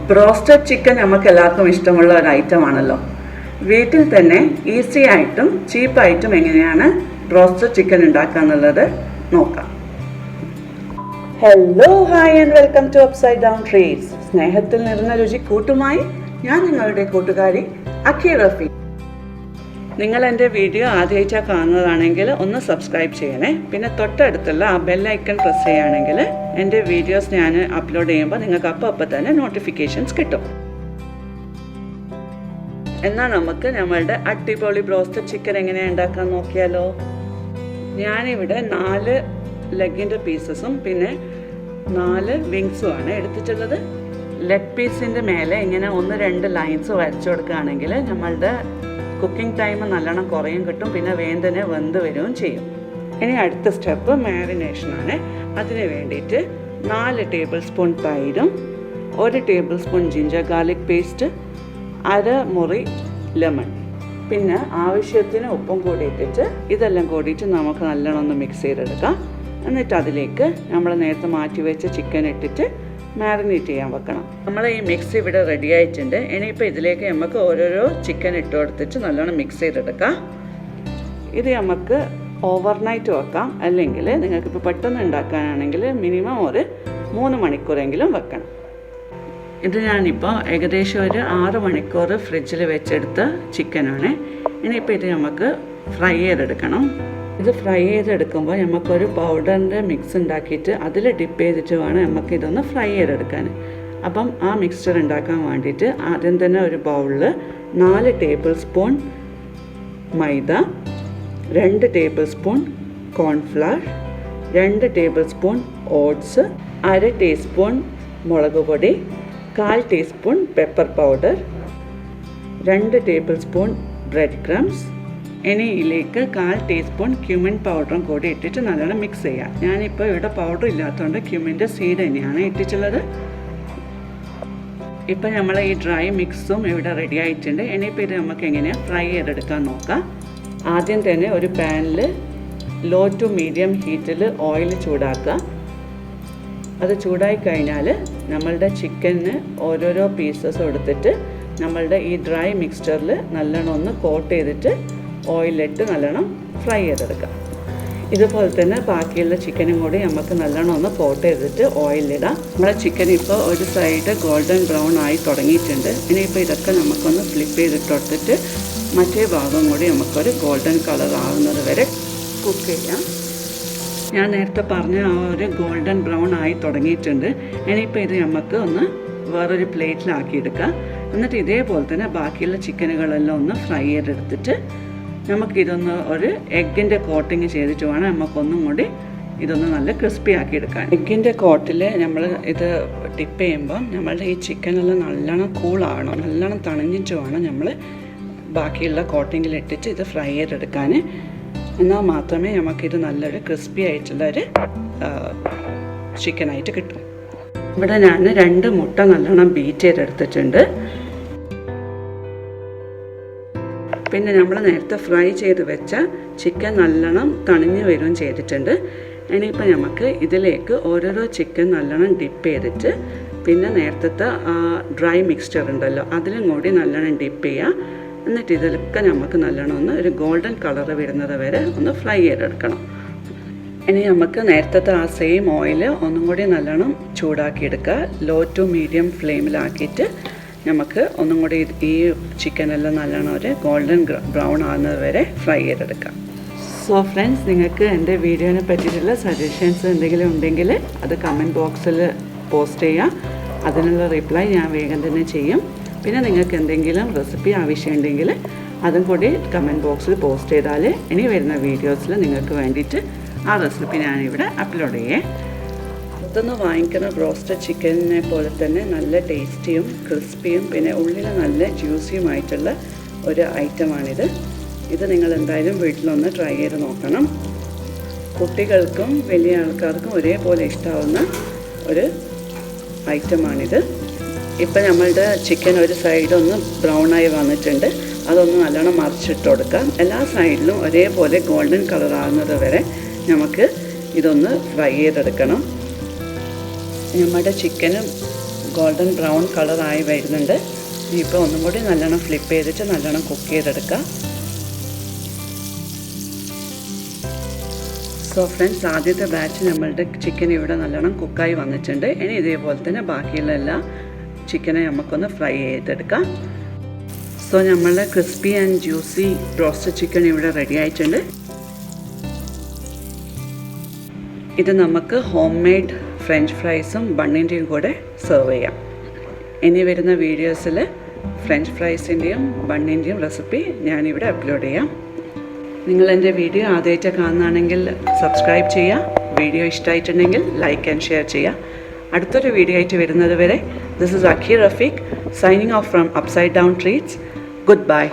Broasted chicken നമുക്ക് എല്ലാവർക്കും ഇഷ്ടമുള്ള ഒരു ഐറ്റമാണല്ലോ. വീട്ടിൽ തന്നെ ഈസി ആയിട്ടും ചീപ്പായിട്ടും എങ്ങനെയാണ് ബ്രോസ്റ്റഡ് ചിക്കൻ ഉണ്ടാക്കുക എന്നുള്ളത് നോക്കാം. Hello, hi and welcome to upside down treats. സ്നേഹത്തിൽ നിറഞ്ഞ രുചി കൂട്ടുമായി ഞാൻ നിങ്ങളുടെ കൂട്ടുകാരി അഖി റഫി. നിങ്ങൾ എൻ്റെ വീഡിയോ ആദ്യമായിട്ടാണ് കാണുന്നതാണെങ്കിൽ ഒന്ന് സബ്സ്ക്രൈബ് ചെയ്യണേ. പിന്നെ തൊട്ടടുത്തുള്ള ആ ബെല്ലൈക്കൺ പ്രസ് ചെയ്യുകയാണെങ്കിൽ എൻ്റെ വീഡിയോസ് ഞാൻ അപ്ലോഡ് ചെയ്യുമ്പോൾ നിങ്ങൾക്ക് അപ്പം തന്നെ നോട്ടിഫിക്കേഷൻസ് കിട്ടും. എന്നാൽ നമുക്ക് നമ്മളുടെ അടിപൊളി ബ്രോസ്റ്റഡ് ചിക്കൻ എങ്ങനെയാണ് ഉണ്ടാക്കാൻ നോക്കിയാലോ. ഞാനിവിടെ 4 ലെഗിൻ്റെ പീസസും പിന്നെ 4 വിങ്സുമാണ് എടുത്തിട്ടുള്ളത്. ലെഗ് പീസിൻ്റെ മേലെ ഇങ്ങനെ 1-2 ലൈൻസ് വരച്ചു കൊടുക്കുകയാണെങ്കിൽ നമ്മളുടെ കുക്കിംഗ് ടൈം നല്ലോണം കുറയും കിട്ടും, പിന്നെ വേണ്ടനെ വെന്ത് വരികയും ചെയ്യും. ഇനി അടുത്ത സ്റ്റെപ്പ് മാരിനേഷനാണ്. അതിന് വേണ്ടിയിട്ട് 4 ടേബിൾ സ്പൂൺ തൈരും 1 table spoon ginger garlic paste, 1/2 മുറി ലെമൺ, പിന്നെ ആവശ്യത്തിന് ഉപ്പും കൂടി ഇട്ടിട്ട് ഇതെല്ലാം കൂടിയിട്ട് നമുക്ക് നല്ലോണം ഒന്ന് മിക്സ് ചെയ്തെടുക്കാം. എന്നിട്ട് അതിലേക്ക് നമ്മൾ നേരത്തെ മാറ്റി വെച്ച ചിക്കൻ ഇട്ടിട്ട് മാരിനേറ്റ് ചെയ്യാൻ വെക്കണം. നമ്മൾ ഈ മിക്സ് ഇവിടെ റെഡി ആയിട്ടുണ്ട്. ഇനിയിപ്പോൾ ഇതിലേക്ക് നമുക്ക് ഓരോരോ ചിക്കൻ ഇട്ട് കൊടുത്തിട്ട് നല്ലോണം മിക്സ് ചെയ്തെടുക്കാം. ഇത് നമുക്ക് ഓവർനൈറ്റ് വെക്കാം, അല്ലെങ്കിൽ നിങ്ങൾക്കിപ്പോൾ പെട്ടെന്ന് ഉണ്ടാക്കാനാണെങ്കിൽ മിനിമം ഒരു 3 മണിക്കൂറെങ്കിലും വെക്കണം. ഇത് ഞാനിപ്പോൾ ഏകദേശം ഒരു 6 മണിക്കൂർ ഫ്രിഡ്ജിൽ വെച്ചെടുത്ത ചിക്കനാണ്. ഇനിയിപ്പോൾ ഇത് നമുക്ക് ഫ്രൈ ചെയ്തെടുക്കണം. ഇത് ഫ്രൈ ചെയ്തെടുക്കുമ്പോൾ നമുക്കൊരു പൗഡറിൻ്റെ മിക്സ് ഉണ്ടാക്കിയിട്ട് അതിൽ ഡിപ്പ് ചെയ്തിട്ട് വേണം നമുക്കിതൊന്ന് ഫ്രൈ ചെയ്തെടുക്കാൻ. അപ്പം ആ മിക്സ്ചർ ഉണ്ടാക്കാൻ വേണ്ടിയിട്ട് ആദ്യം തന്നെ ഒരു ബൗളിൽ 4 ടേബിൾ സ്പൂൺ മൈദ, 2 table spoon cornflour, 2 table spoon oats, 1/2 teaspoon മുളക് പൊടി, 1/4 teaspoon pepper powder, 2 table spoon bread crumbs. ഇനി ഇതിലേക്ക് 1/4 ടീസ്പൂൺ ക്യുമിൻ പൗഡറും കൂടി ഇട്ടിട്ട് നല്ലോണം മിക്സ് ചെയ്യാം. ഞാനിപ്പോൾ ഇവിടെ പൗഡർ ഇല്ലാത്തതുകൊണ്ട് ക്യുമിൻ്റെ സീഡ് തന്നെയാണ് ഇട്ടിട്ടുള്ളത്. ഇപ്പം നമ്മൾ ഈ ഡ്രൈ മിക്സും ഇവിടെ റെഡി ആയിട്ടുണ്ട്. ഇനിയിപ്പോൾ ഇത് നമുക്ക് എങ്ങനെയാണ് ഫ്രൈ ചെയ്തെടുക്കാൻ നോക്കാം. ആദ്യം തന്നെ ഒരു പാനിൽ ലോ ടു മീഡിയം ഹീറ്റിൽ ഓയിൽ ചൂടാക്കുക. അത് ചൂടായി കഴിഞ്ഞാൽ നമ്മളുടെ ചിക്കന് ഓരോരോ പീസസ് എടുത്തിട്ട് നമ്മളുടെ ഈ ഡ്രൈ മിക്സ്ചറിൽ നല്ലോണം ഒന്ന് കോട്ട് ചെയ്തിട്ട് ഓയിലിട്ട് നല്ലോണം ഫ്രൈ ചെയ്തെടുക്കാം. ഇതുപോലെ തന്നെ ബാക്കിയുള്ള ചിക്കനും കൂടി നമുക്ക് നല്ലോണം ഒന്ന് കോട്ട് ചെയ്തിട്ട് ഓയിലിടാം. നമ്മുടെ ചിക്കൻ ഇപ്പോൾ ഒരു സൈഡ് ഗോൾഡൻ ബ്രൗൺ ആയി തുടങ്ങിയിട്ടുണ്ട്. ഇനിയിപ്പോൾ ഇതൊക്കെ നമുക്കൊന്ന് ഫ്ലിപ്പ് ചെയ്തിട്ട് കൊടുത്തിട്ട് മറ്റേ ഭാഗം കൂടി നമുക്കൊരു ഗോൾഡൻ കളർ ആകുന്നത് വരെ കുക്ക് ചെയ്യാം. ഞാൻ നേരത്തെ പറഞ്ഞ ആ ഒരു ഗോൾഡൻ ബ്രൗൺ ആയി തുടങ്ങിയിട്ടുണ്ട്. ഇനിയിപ്പോൾ ഇത് നമുക്ക് ഒന്ന് വേറൊരു പ്ലേറ്റിലാക്കിയെടുക്കാം. എന്നിട്ട് ഇതേപോലെ തന്നെ ബാക്കിയുള്ള ചിക്കനുകളെല്ലാം ഒന്ന് ഫ്രൈ ചെയ്തെടുത്തിട്ട് നമുക്കിതൊന്ന് ഒരു എഗ്ഗിൻ്റെ കോട്ടിങ് ചെയ്തിട്ട് വേണം നമുക്കൊന്നും കൂടി ഇതൊന്ന് നല്ല ക്രിസ്പി ആക്കി എടുക്കാൻ. എഗ്ഗിൻ്റെ കോട്ടിൽ നമ്മൾ ഇത് ടിപ്പ് ചെയ്യുമ്പം നമ്മളുടെ ഈ ചിക്കനെല്ലാം നല്ലോണം കൂളാവണം, നല്ലോണം തണിഞ്ഞിട്ട് വേണം നമ്മൾ ബാക്കിയുള്ള കോട്ടിങ്ങിലിട്ടിട്ട് ഇത് ഫ്രൈ ചെയ്തെടുക്കാൻ. എന്നാൽ മാത്രമേ നമുക്കിത് നല്ലൊരു ക്രിസ്പി ആയിട്ടുള്ളൊരു ചിക്കനായിട്ട് കിട്ടും. ഇവിടെ ഞാൻ 2 മുട്ട നല്ലോണം ബീറ്റ് ചെയ്തെടുത്തിട്ടുണ്ട്. പിന്നെ നമ്മൾ നേരത്തെ ഫ്രൈ ചെയ്ത് വെച്ച ചിക്കൻ നല്ലോണം തണിഞ്ഞ് വരികയും ചെയ്തിട്ടുണ്ട്. ഇനിയിപ്പോൾ നമുക്ക് ഇതിലേക്ക് ഓരോരോ ചിക്കൻ നല്ലോണം ഡിപ്പ് ചെയ്തിട്ട് പിന്നെ നേരത്തെ ഡ്രൈ മിക്സ്ചർ ഉണ്ടല്ലോ അതിലും കൂടി നല്ലോണം ഡിപ്പ് ചെയ്യുക. എന്നിട്ട് ഇതിലൊക്കെ നമുക്ക് നല്ലോണം ഒന്ന് ഒരു ഗോൾഡൻ കളർ വരുന്നത് വരെ ഒന്ന് ഫ്രൈ ചെയ്തെടുക്കണം. ഇനി നമുക്ക് നേരത്തെ ആ സെയിം ഓയിൽ ഒന്നും കൂടി നല്ലോണം ചൂടാക്കിയെടുക്കുക. ലോ ടു മീഡിയം ഫ്ലെയിമിലാക്കിയിട്ട് നമുക്ക് ഒന്നും കൂടി ഈ ചിക്കനെല്ലാം നല്ലോണം ഒരു ഗോൾഡൻ ബ്രൗൺ ആകുന്നത് വരെ ഫ്രൈ ചെയ്തെടുക്കാം. സോ ഫ്രണ്ട്സ്, നിങ്ങൾക്ക് എൻ്റെ വീഡിയോനെ പറ്റിയിട്ടുള്ള സജഷൻസ് എന്തെങ്കിലും ഉണ്ടെങ്കിൽ അത് കമൻറ്റ് ബോക്സിൽ പോസ്റ്റ് ചെയ്യാം. അതിനുള്ള റിപ്ലൈ ഞാൻ വേഗം തന്നെ ചെയ്യും. പിന്നെ നിങ്ങൾക്ക് എന്തെങ്കിലും റെസിപ്പി ആവശ്യമുണ്ടെങ്കിൽ അതും കൂടി കമൻറ്റ് ബോക്സിൽ പോസ്റ്റ് ചെയ്താൽ ഇനി വരുന്ന വീഡിയോസിൽ നിങ്ങൾക്ക് വേണ്ടിയിട്ട് ആ റെസിപ്പി ഞാനിവിടെ അപ്ലോഡ് ചെയ്യേ. പുറത്തുനിന്ന് വാങ്ങിക്കുന്ന ബ്രോസ്റ്റഡ് ചിക്കനെ പോലെ തന്നെ നല്ല ടേസ്റ്റിയും ക്രിസ്പിയും പിന്നെ ഉള്ളിൽ നല്ല ജ്യൂസിയുമായിട്ടുള്ള ഒരു ഐറ്റമാണിത്. ഇത് നിങ്ങൾ എന്തായാലും വീട്ടിലൊന്ന് ട്രൈ ചെയ്ത് നോക്കണം. കുട്ടികൾക്കും വലിയ ആൾക്കാർക്കും ഒരേപോലെ ഇഷ്ടമാവുന്ന ഒരു ഐറ്റമാണിത്. ഇപ്പം നമ്മളുടെ ചിക്കൻ ഒരു സൈഡൊന്ന് ബ്രൗണായി വന്നിട്ടുണ്ട്. അതൊന്ന് നല്ലോണം മറിച്ചിട്ട് കൊടുക്കാം. എല്ലാ സൈഡിലും ഒരേപോലെ ഗോൾഡൻ കളറാകുന്നത് വരെ നമുക്ക് ഇതൊന്ന് ഫ്രൈ ചെയ്തെടുക്കണം. നമ്മുടെ ചിക്കനും ഗോൾഡൻ ബ്രൗൺ കളറായി വരുന്നുണ്ട്. ഇപ്പോൾ ഒന്നും കൂടി നല്ലോണം ഫ്ലിപ്പ് ചെയ്തിട്ട് നല്ലോണം കുക്ക് ചെയ്തെടുക്കുക. സോ ഫ്രണ്ട്സ്, ആദ്യത്തെ ബാച്ച് നമ്മളുടെ ചിക്കൻ ഇവിടെ നല്ലോണം കുക്കായി വന്നിട്ടുണ്ട്. ഇനി ഇതേപോലെ തന്നെ ബാക്കിയുള്ള എല്ലാ ചിക്കനെ നമുക്കൊന്ന് ഫ്രൈ ചെയ്തെടുക്കാം. സോ നമ്മളുടെ crispy and juicy broasted chicken ഇവിടെ റെഡി ആയിട്ടുണ്ട്. ഇത് നമുക്ക് ഹോം മെയ്ഡ് ഫ്രഞ്ച് ഫ്രൈസും ബണ്ണിൻ്റെയും കൂടെ സെർവ് ചെയ്യാം. ഇനി വരുന്ന വീഡിയോസിൽ ഫ്രഞ്ച് ഫ്രൈസിൻ്റെയും ബണ്ണിൻ്റെയും റെസിപ്പി ഞാനിവിടെ അപ്ലോഡ് ചെയ്യാം. നിങ്ങൾ എൻ്റെ വീഡിയോ ആദ്യമായിട്ട് കാണുകയാണെങ്കിൽ സബ്സ്ക്രൈബ് ചെയ്യുക. വീഡിയോ ഇഷ്ടമായിട്ടുണ്ടെങ്കിൽ ലൈക്ക് ആൻഡ് ഷെയർ ചെയ്യുക. അടുത്തൊരു വീഡിയോ ആയിട്ട് വരുന്നത് വരെ, this is Akhi Rafeeq signing off from Upsidown Treatz. Goodbye.